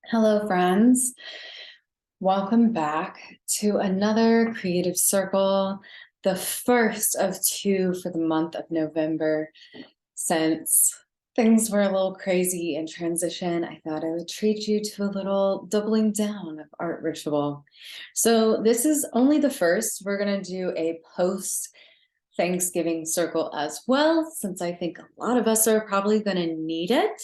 Hello, friends. Welcome back to another Creative Circle, the first of two for the month of November. Since things were a little crazy in transition, I thought I would treat you to a little doubling down of art ritual. So this is only the first. We're going to do a post Thanksgiving circle as well, since I think a lot of us are probably going to need it.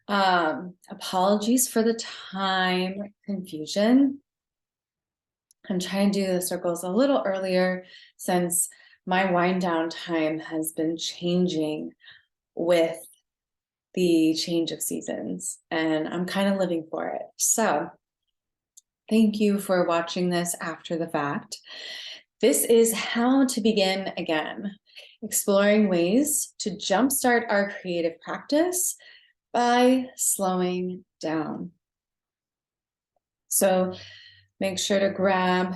Apologies for the time confusion. I'm trying to do the circles a little earlier since my wind down time has been changing with the change of seasons, and I'm kind of living for it. So thank you for watching this after the fact. This is how to begin again, exploring ways to jumpstart our creative practice by slowing down. So make sure to grab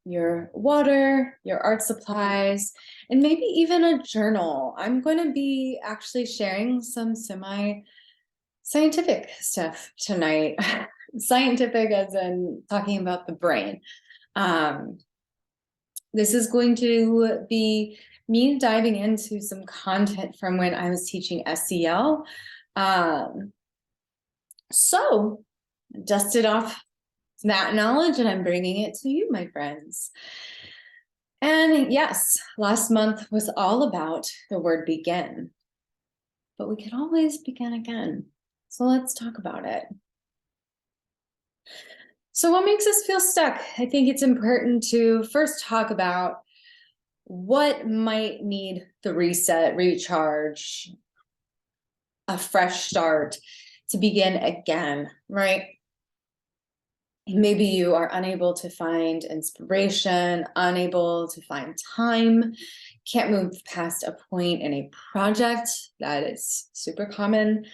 your water, your art supplies, and maybe even a journal. I'm going to be actually sharing some scientific stuff tonight. Scientific as in talking about the brain. This is going to be me diving into some content from when I was teaching SEL. So dusted off that knowledge and I'm bringing it to you, my friends. And yes, last month was all about the word begin, but we can always begin again. So let's talk about it. So what makes us feel stuck? I think it's important to first talk about what might need the reset, recharge, a fresh start to begin again, right? Maybe you are unable to find inspiration, unable to find time, can't move past a point in a project. That is super common.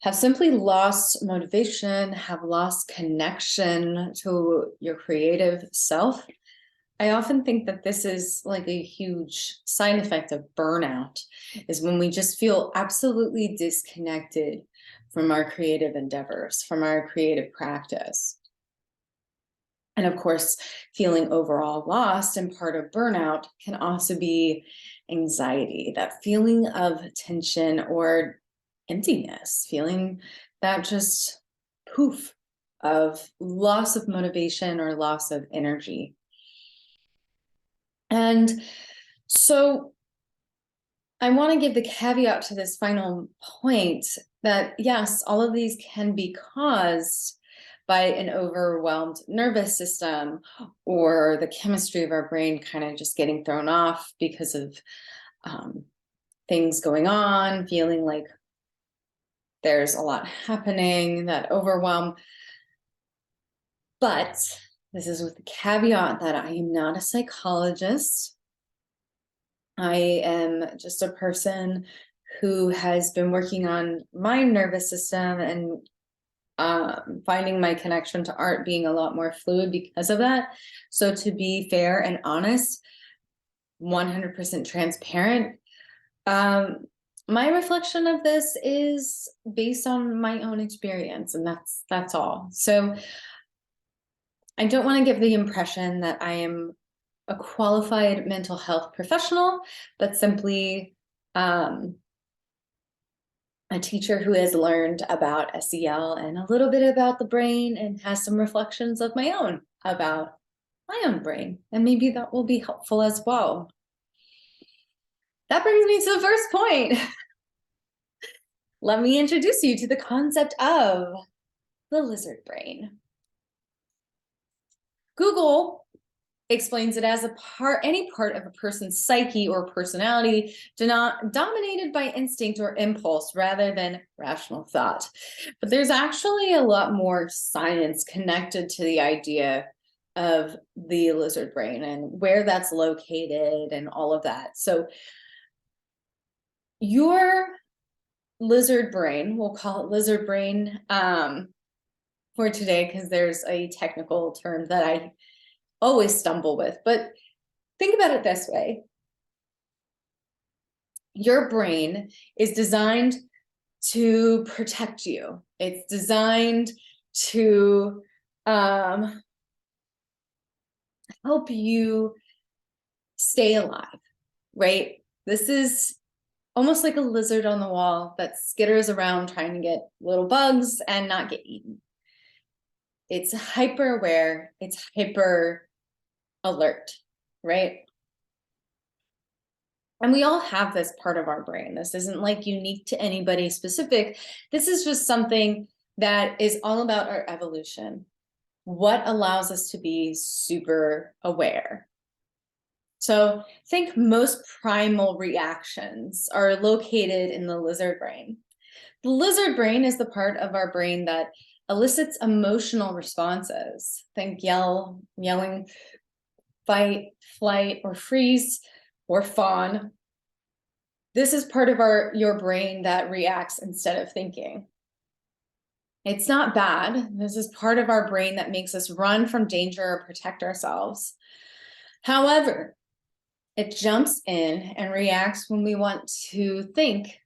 Have simply lost motivation, have lost connection to your creative self. I often think that this is like a huge side effect of burnout, is when we just feel absolutely disconnected from our creative endeavors, from our creative practice. And of course, feeling overall lost and part of burnout can also be anxiety, that feeling of tension or emptiness, feeling that just poof of loss of motivation or loss of energy. And so I want to give the caveat to this final point that yes, all of these can be caused by an overwhelmed nervous system or the chemistry of our brain kind of just getting thrown off because of things going on, feeling like there's a lot happening, that overwhelm. But this is with the caveat that I am not a psychologist. I am just a person who has been working on my nervous system and finding my connection to art being a lot more fluid because of that. So to be fair and honest, 100% transparent, my reflection of this is based on my own experience, and that's all. So I don't want to give the impression that I am a qualified mental health professional, but simply a teacher who has learned about SEL and a little bit about the brain and has some reflections of my own about my own brain. And maybe that will be helpful as well. That brings me to the first point. Let me introduce you to the concept of the lizard brain. Google explains it as any part of a person's psyche or personality dominated by instinct or impulse rather than rational thought. But there's actually a lot more science connected to the idea of the lizard brain and where that's located and all of that. So your lizard brain, we'll call it lizard brain for today because there's a technical term that I always stumble with, but think about it this way. Your brain is designed to protect you. It's designed to help you stay alive, right? This is almost like a lizard on the wall that skitters around trying to get little bugs and not get eaten. It's hyper aware, it's hyper alert, right? And we all have this part of our brain. This isn't like unique to anybody specific. This is just something that is all about our evolution. What allows us to be super aware? So think most primal reactions are located in the lizard brain. The lizard brain is the part of our brain that elicits emotional responses. Think yelling, fight, flight, or freeze, or fawn. This is part of your brain that reacts instead of thinking. It's not bad. This is part of our brain that makes us run from danger or protect ourselves. However, it jumps in and reacts when we want to think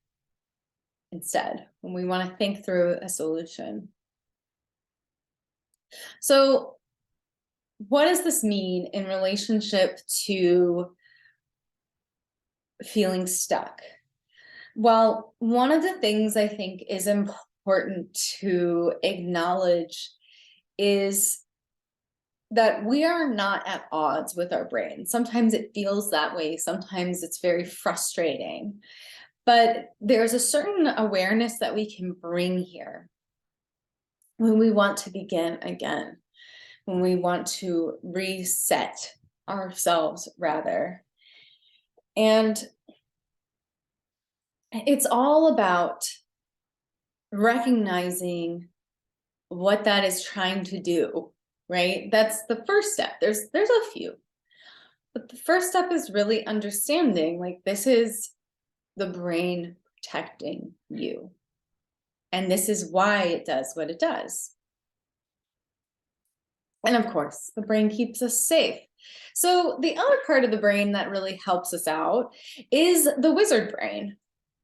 instead, when we want to think through a solution. So what does this mean in relationship to feeling stuck? Well, one of the things I think is important to acknowledge is that we are not at odds with our brain. Sometimes it feels that way. Sometimes it's very frustrating. But there's a certain awareness that we can bring here when we want to begin again, when we want to reset ourselves, rather. And it's all about recognizing what that is trying to do, right? That's the first step. There's a few, but the first step is really understanding, like, this is the brain protecting you. And this is why it does what it does. And of course, the brain keeps us safe. So the other part of the brain that really helps us out is the wizard brain.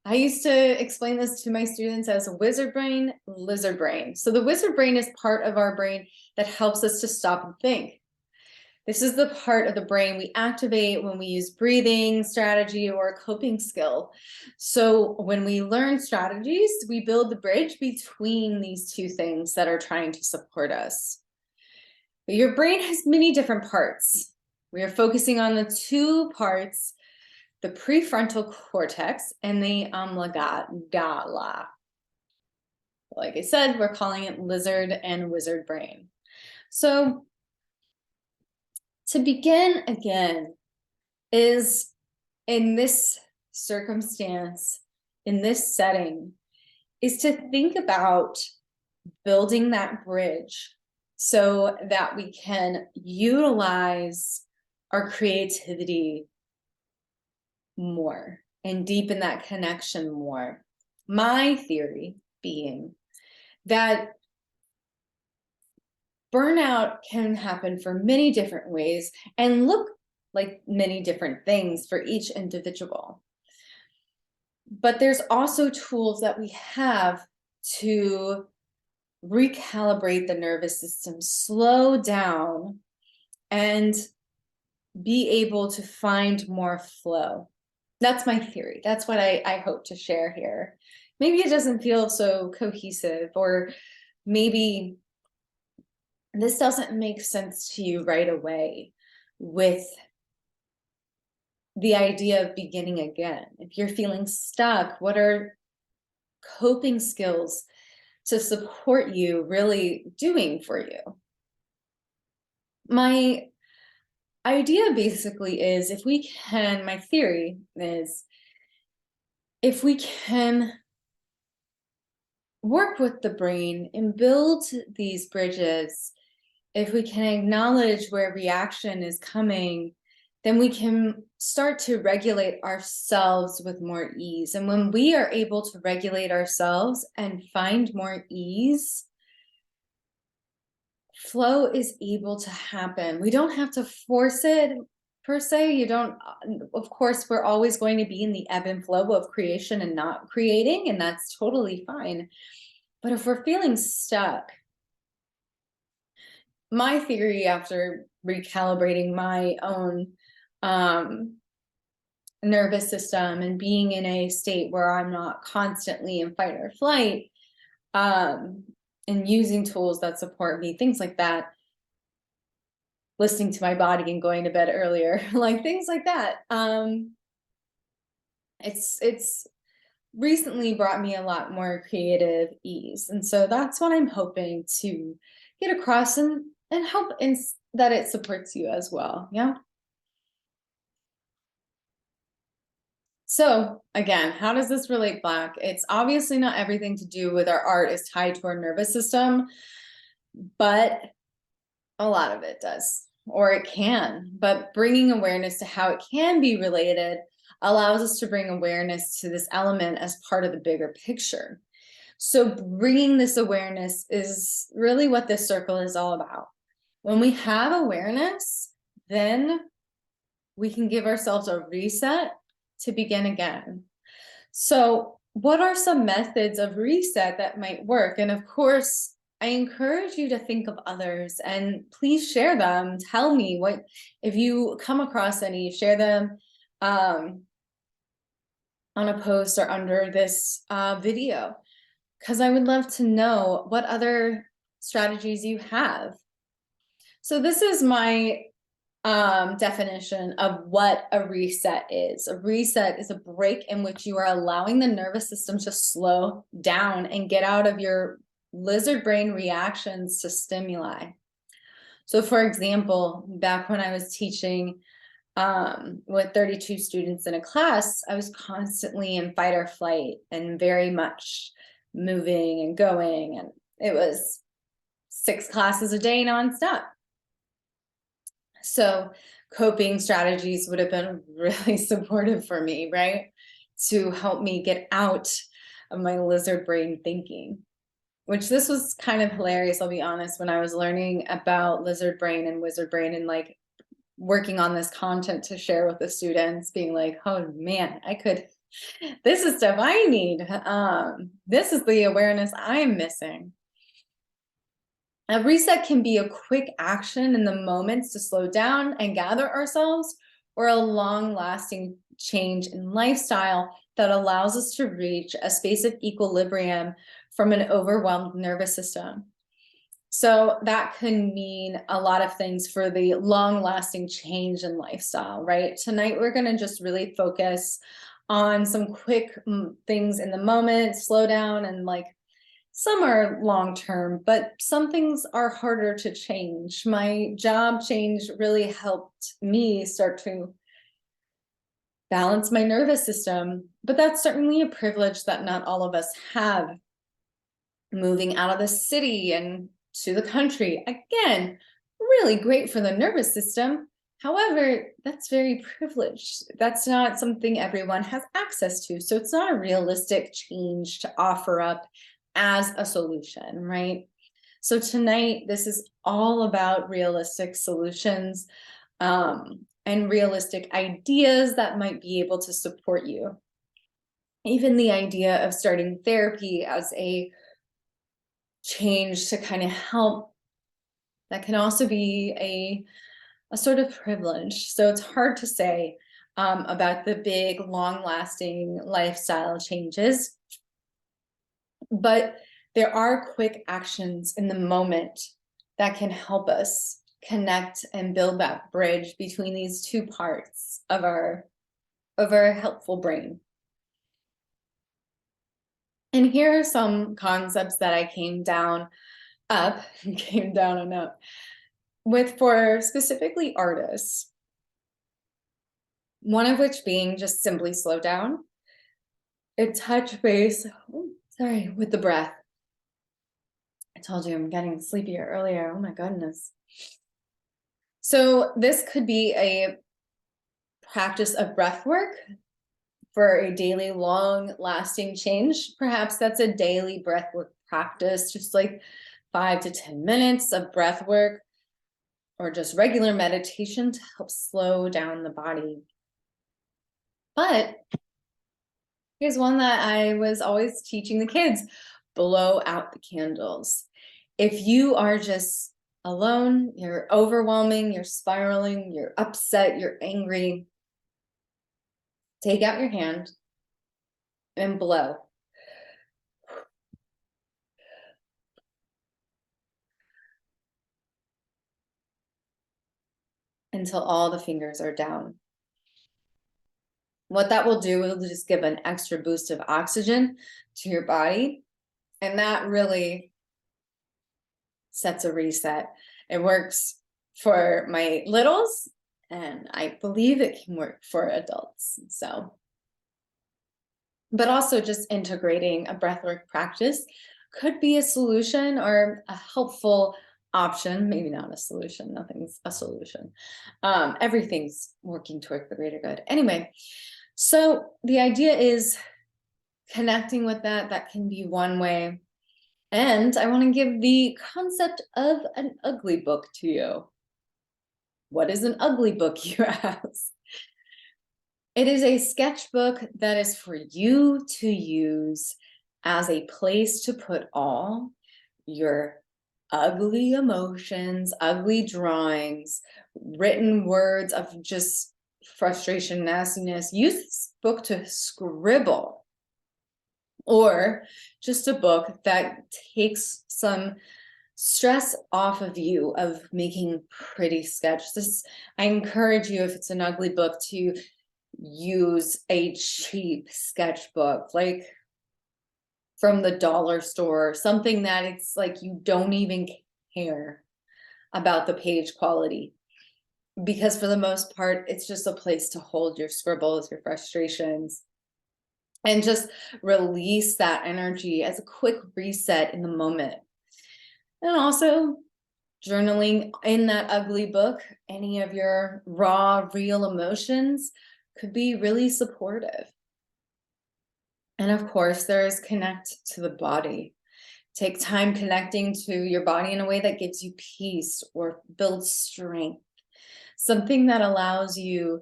I used to explain this to my students as a wizard brain, lizard brain. So the wizard brain is part of our brain that helps us to stop and think. This is the part of the brain we activate when we use breathing strategy or a coping skill. So when we learn strategies, we build the bridge between these two things that are trying to support us. But your brain has many different parts. We are focusing on the two parts, the prefrontal cortex and the amygdala. Like I said, we're calling it lizard and wizard brain. So to begin again is, in this circumstance, in this setting, is to think about building that bridge so that we can utilize our creativity more and deepen that connection more. My theory being that burnout can happen for many different ways and look like many different things for each individual. But there's also tools that we have to recalibrate the nervous system, slow down, and be able to find more flow. That's my theory. That's what I hope to share here. Maybe it doesn't feel so cohesive, or maybe this doesn't make sense to you right away with the idea of beginning again. If you're feeling stuck, what are coping skills to support you really doing for you? My idea basically is, if we can, my theory is, if we can work with the brain and build these bridges, if we can acknowledge where reaction is coming, then we can start to regulate ourselves with more ease. And when we are able to regulate ourselves and find more ease, flow is able to happen. We don't have to force it per se. You don't, of course, we're always going to be in the ebb and flow of creation and not creating, and that's totally fine. But if we're feeling stuck, my theory after recalibrating my own nervous system and being in a state where I'm not constantly in fight or flight, and using tools that support me, things like that, listening to my body and going to bed earlier, like things like that. It's recently brought me a lot more creative ease. And so that's what I'm hoping to get across and help in that it supports you as well. Yeah. So again, how does this relate back? It's obviously not everything to do with our art is tied to our nervous system, but a lot of it does, or it can. But bringing awareness to how it can be related allows us to bring awareness to this element as part of the bigger picture. So bringing this awareness is really what this circle is all about. When we have awareness, then we can give ourselves a reset to begin again. So what are some methods of reset that might work? And of course, I encourage you to think of others and please share them. Tell me what, if you come across any, share them on a post or under this video, because I would love to know what other strategies you have. So this is my definition of what a reset is. A reset is a break in which you are allowing the nervous system to slow down and get out of your lizard brain reactions to stimuli. So for example, back when I was teaching with 32 students in a class, I was constantly in fight or flight and very much moving and going, and it was 6 classes a day nonstop. So coping strategies would have been really supportive for me, right? To help me get out of my lizard brain thinking, which this was kind of hilarious, I'll be honest, when I was learning about lizard brain and wizard brain and like working on this content to share with the students, being like, oh man, this is stuff I need. This is the awareness I'm missing. A reset can be a quick action in the moments to slow down and gather ourselves, or a long-lasting change in lifestyle that allows us to reach a space of equilibrium from an overwhelmed nervous system. So that can mean a lot of things for the long-lasting change in lifestyle, right? Tonight, we're going to just really focus on some quick things in the moment, slow down, and like some are long-term, but some things are harder to change. My job change really helped me start to balance my nervous system, but that's certainly a privilege that not all of us have. Moving out of the city and to the country, again, really great for the nervous system. However, that's very privileged. That's not something everyone has access to. So it's not a realistic change to offer up as a solution, right? So tonight, this is all about realistic solutions and realistic ideas that might be able to support you. Even the idea of starting therapy as a change to kind of help, that can also be a sort of privilege. So it's hard to say about the big, long-lasting lifestyle changes, but there are quick actions in the moment that can help us connect and build that bridge between these two parts of our helpful brain. And here are some concepts that I came down and up with for specifically artists. One of which being just simply slow down and touch base, with the breath. I told you I'm getting sleepier earlier. Oh my goodness. So this could be a practice of breath work for a daily long lasting change. Perhaps that's a daily breath work practice, just like 5 to 10 minutes of breath work or just regular meditation to help slow down the body. But here's one that I was always teaching the kids: blow out the candles. If you are just alone, you're overwhelming, you're spiraling, you're upset, you're angry, take out your hand and blow. Until all the fingers are down. What that will do, it'll just give an extra boost of oxygen to your body. And that really sets a reset. It works for my littles, and I believe it can work for adults. So, but also just integrating a breathwork practice could be a solution or a helpful option. Maybe not a solution. Nothing's a solution. Everything's working toward the greater good. Anyway, so the idea is connecting with that. That can be one way. And I want to give the concept of an ugly book to you. What is an ugly book, you ask? It is a sketchbook that is for you to use as a place to put all your ugly emotions, ugly drawings, written words of just frustration, nastiness. Use this book to scribble, or just a book that takes some stress off of you of making pretty sketches. I encourage you, if it's an ugly book, to use a cheap sketchbook, like from the dollar store, something that it's like you don't even care about the page quality, because for the most part it's just a place to hold your scribbles, your frustrations, and just release that energy as a quick reset in the moment. And also journaling in that ugly book, any of your raw, real emotions could be really supportive. And of course, there's connect to the body. Take time connecting to your body in a way that gives you peace or builds strength. Something that allows you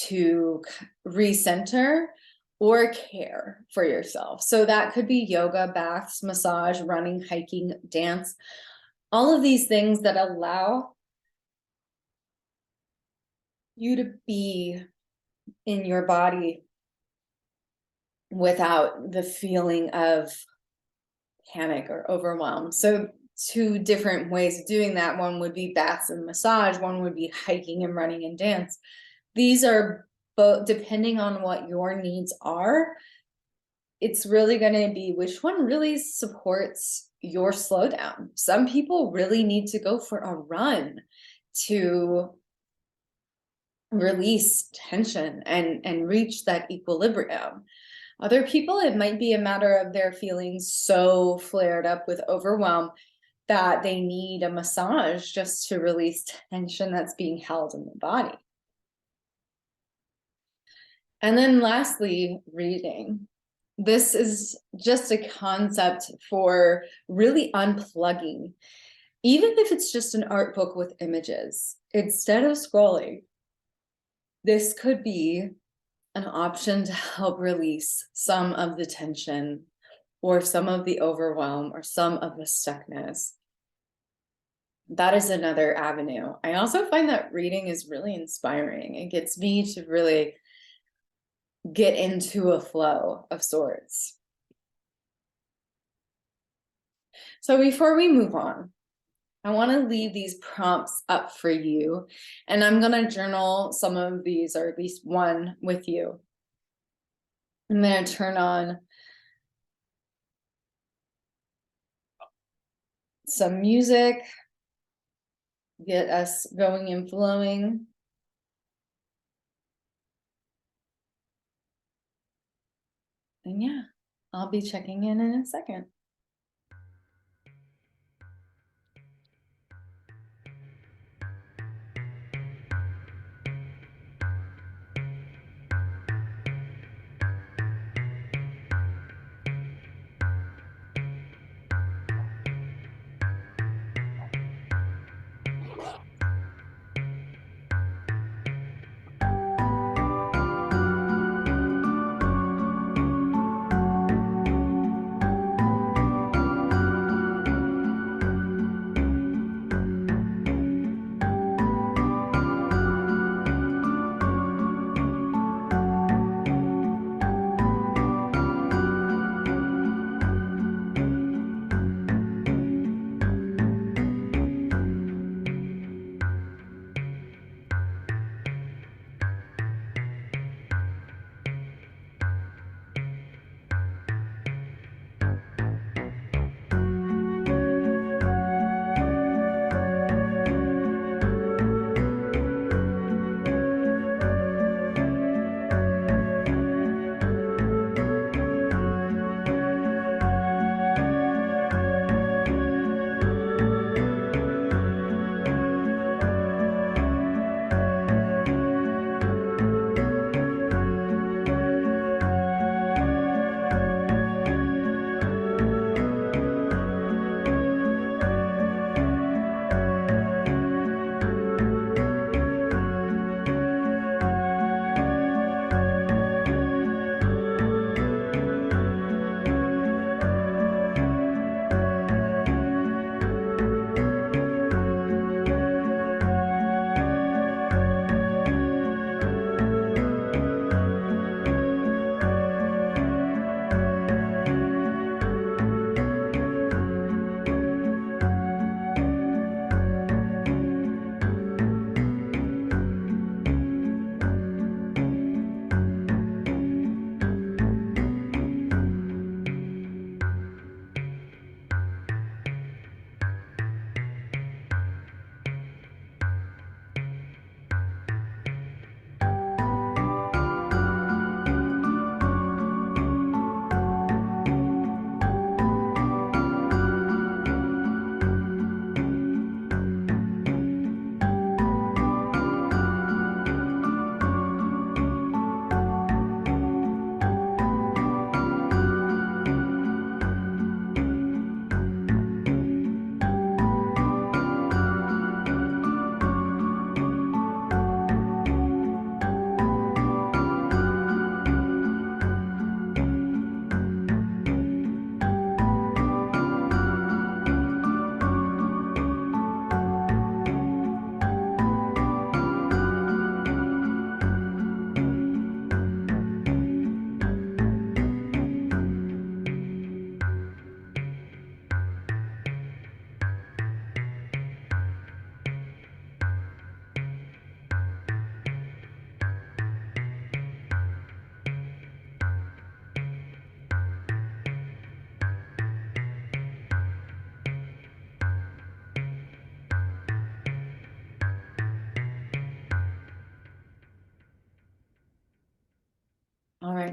to recenter or care for yourself. So that could be yoga, baths, massage, running, hiking, dance, all of these things that allow you to be in your body without the feeling of panic or overwhelm. So two different ways of doing that. One would be baths and massage. One would be hiking and running and dance. These are both, depending on what your needs are, it's really going to be which one really supports your slowdown. Some people really need to go for a run to release tension and reach that equilibrium. Other people, it might be a matter of their feeling so flared up with overwhelm that they need a massage just to release tension that's being held in the body. And then lastly, reading. This is just a concept for really unplugging. Even if it's just an art book with images, instead of scrolling, this could be an option to help release some of the tension or some of the overwhelm or some of the stuckness. That is another avenue. I also find that reading is really inspiring. It gets me to really get into a flow of sorts. So before we move on, I want to leave these prompts up for you, and I'm going to journal some of these, or at least one, with you. I'm going to turn on some music, get us going and flowing. And yeah, I'll be checking in a second.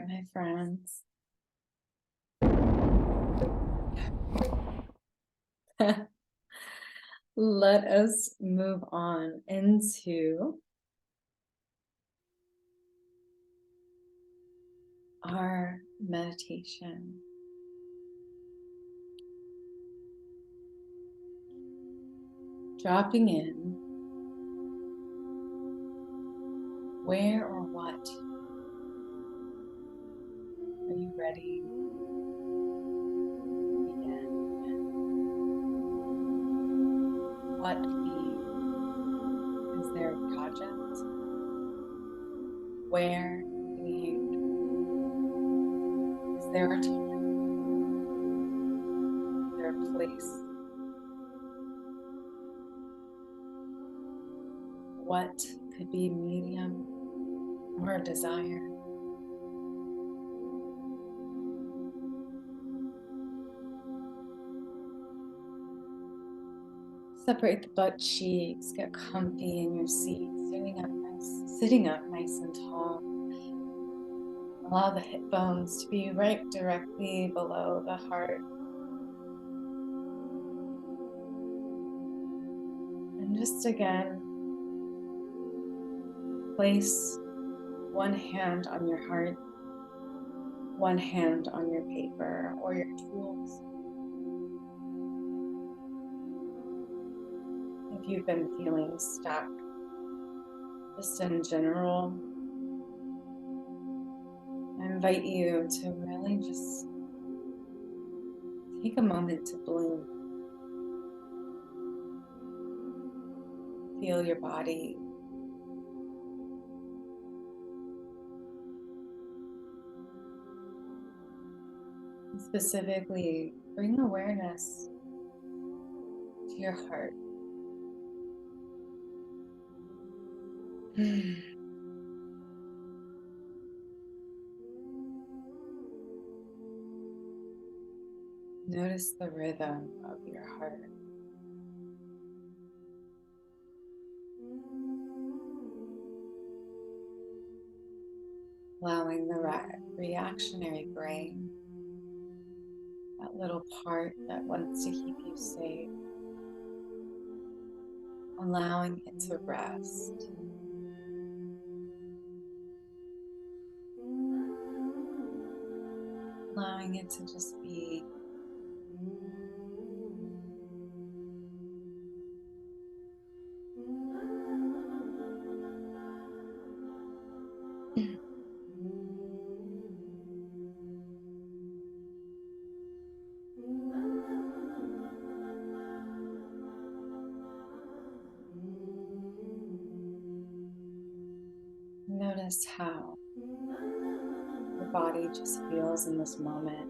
my friends. Let us move on into our meditation. Dropping in where or what are you ready to begin? What theme? Is there a project? Where do we aim? Is there a time? Is there a place? What could be medium or a desire? Separate the butt cheeks, get comfy in your seat, sitting up nice and tall. Allow the hip bones to be right directly below the heart. And just again, place one hand on your heart, one hand on your paper or your tools. If you've been feeling stuck, just in general, I invite you to really just take a moment to bloom. Feel your body. Specifically, bring awareness to your heart. Notice the rhythm of your heart. Allowing the reactionary brain, that little part that wants to keep you safe, allowing it to rest. Allowing it to just be. Notice how your body just feels in this moment.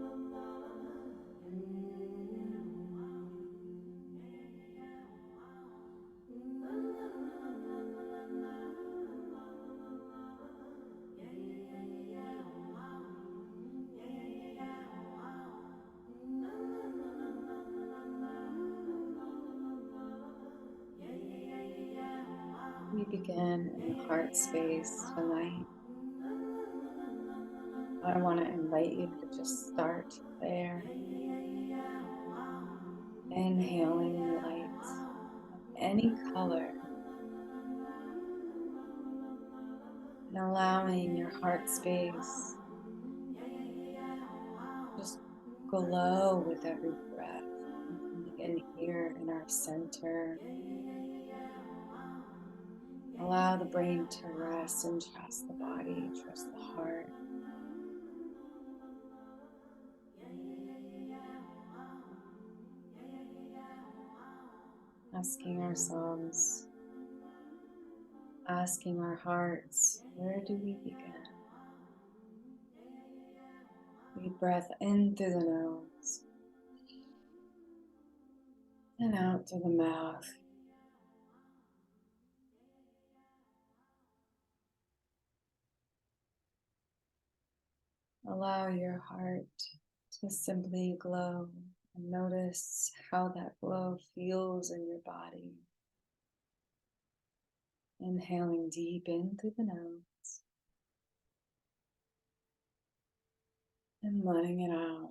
We begin in the heart space tonight. I want to invite you to just start there. Inhaling light of any color and allowing your heart space just glow with every breath. We begin here in our center. Allow the brain to rest and trust the body, trust the heart. Asking ourselves, asking our hearts, where do we begin? Deep breath in through the nose and out through the mouth. Allow your heart to simply glow and notice how that glow feels in your body. Inhaling deep in through the nose and letting it out.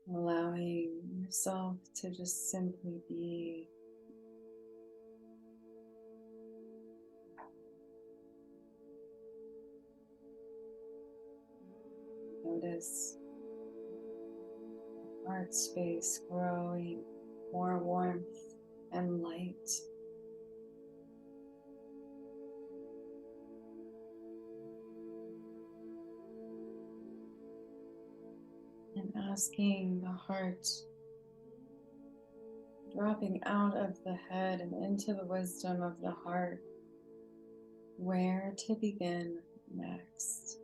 Allowing yourself to just simply be. Notice the heart space growing, more warmth and light. And asking the heart, dropping out of the head and into the wisdom of the heart, where to begin next.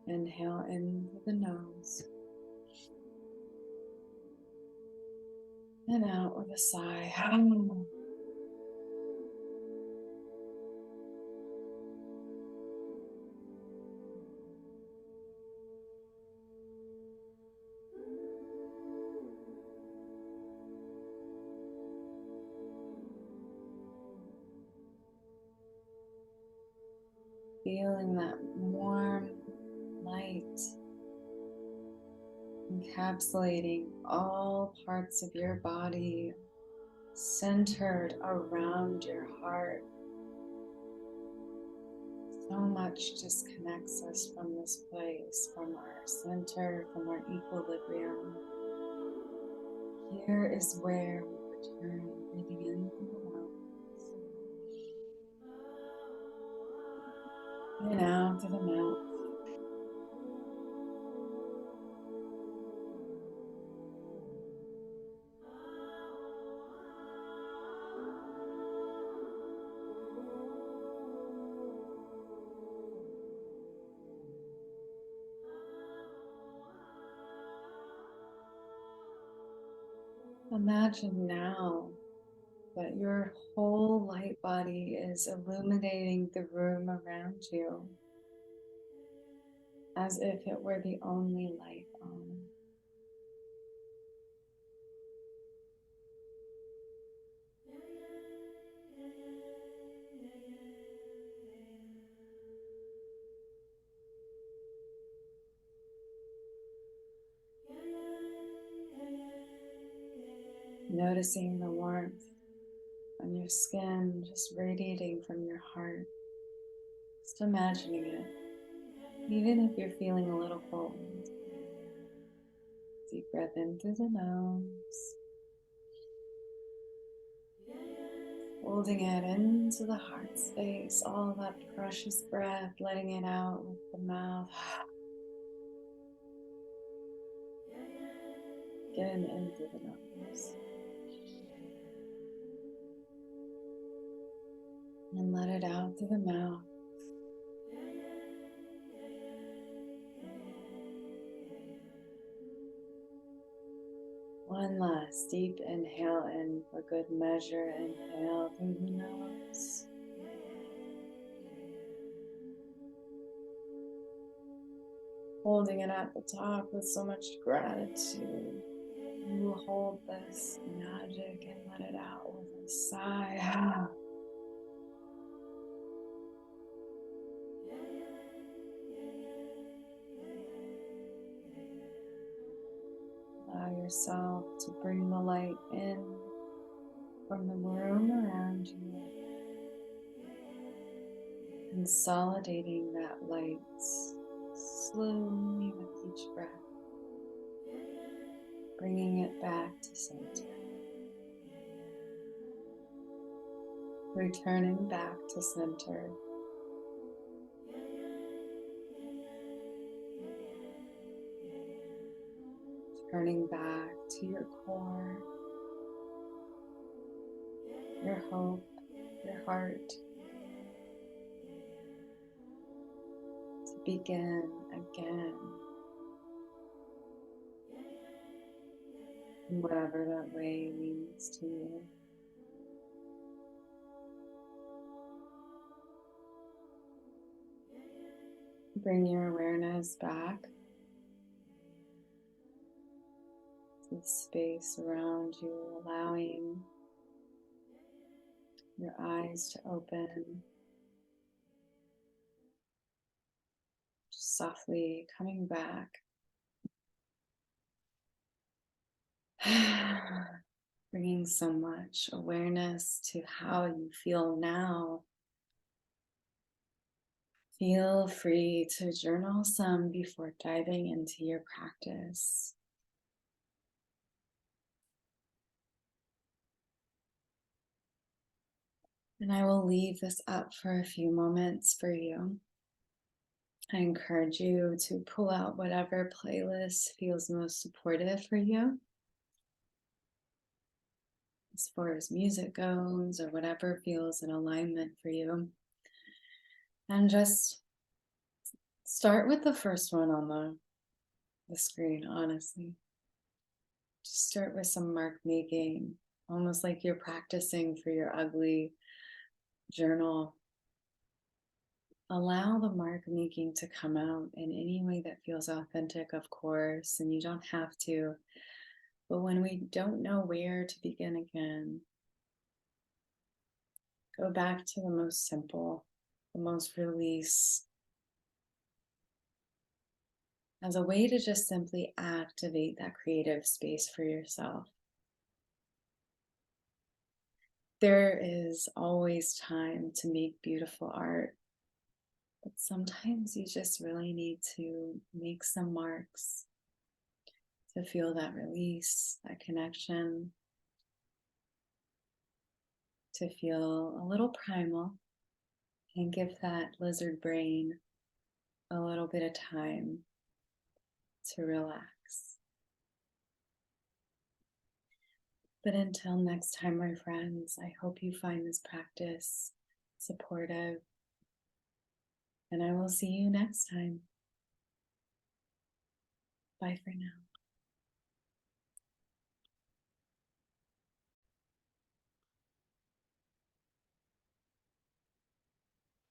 Inhale in through the nose and out with a sigh. Feeling that warm light encapsulating all parts of your body, centered around your heart. So much disconnects us from this place, from our center, from our equilibrium. Here is where we return, breathing in through the nose and out through the mouth. Imagine now that your whole light body is illuminating the room around you as if it were the only light on. Noticing the warmth on your skin just radiating from your heart. Just imagining it, even if you're feeling a little cold. Deep breath in through the nose, holding it into the heart space, all that precious breath, letting it out with the mouth. Again in through the nose. And let it out through the mouth. One last deep inhale in for good measure. Inhale through the nose. Holding it at the top with so much gratitude. You hold this magic and let it out with a sigh. Allow yourself to bring the light in from the room around you, consolidating that light slowly with each breath, bringing it back to center, returning back to center. Turning back to your core, your hope, your heart, to begin again, in whatever that way means to you. Bring your awareness back to the space around you, allowing your eyes to open, just softly coming back. Bringing so much awareness to how you feel now. Feel free to journal some before diving into your practice. And I will leave this up for a few moments for you. I encourage you to pull out whatever playlist feels most supportive for you, as far as music goes, or whatever feels in alignment for you. And just start with the first one on the screen, honestly. Just start with some mark making, almost like you're practicing for your ugly journal. Allow the mark making to come out in any way that feels authentic, of course, and you don't have to. But when we don't know where to begin again, go back to the most simple, the most release, as a way to just simply activate that creative space for yourself. There is always time to make beautiful art, but sometimes you just really need to make some marks to feel that release, that connection, to feel a little primal and give that lizard brain a little bit of time to relax. But until next time, my friends, I hope you find this practice supportive, and I will see you next time. Bye for now.